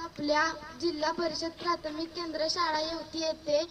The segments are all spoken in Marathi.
आपल्या जिल्हा परिषद प्राथमिक केंद्र शाळा येवती येथे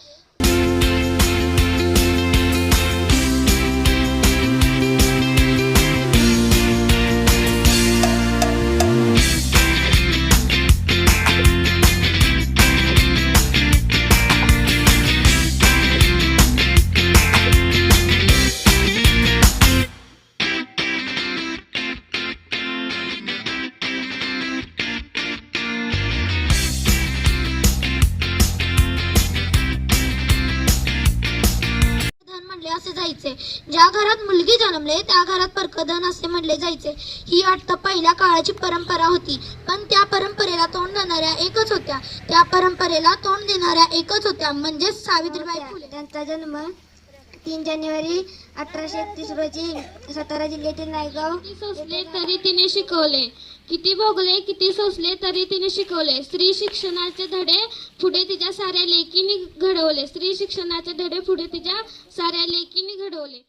असे जायचे. ज्या घरात मुलगी जन्मले त्या घरात परकधन असे म्हणले जायचे. ही वाटतं पहिल्या काळाची परंपरा होती, पण त्या परंपरेला तोंड देणाऱ्या एकच होत्या. त्या परंपरेला तोंड देणाऱ्या एकच होत्या म्हणजे सावित्रीबाई फुले. त्यांचा जन्म 3 जानेवारी 1831 रोजी सातारा जिल्ह्यातील नायगाव. किती सोसले तरी तिने शिकवले, किती भोगले किती सोसले तरी तिने शिकवले. स्त्री शिक्षणाचे धडे पुढे तिच्या साऱ्या लेकींनी घडवले. स्त्री शिक्षणाचे धडे पुढे तिच्या साऱ्या लेकींनी घडवले.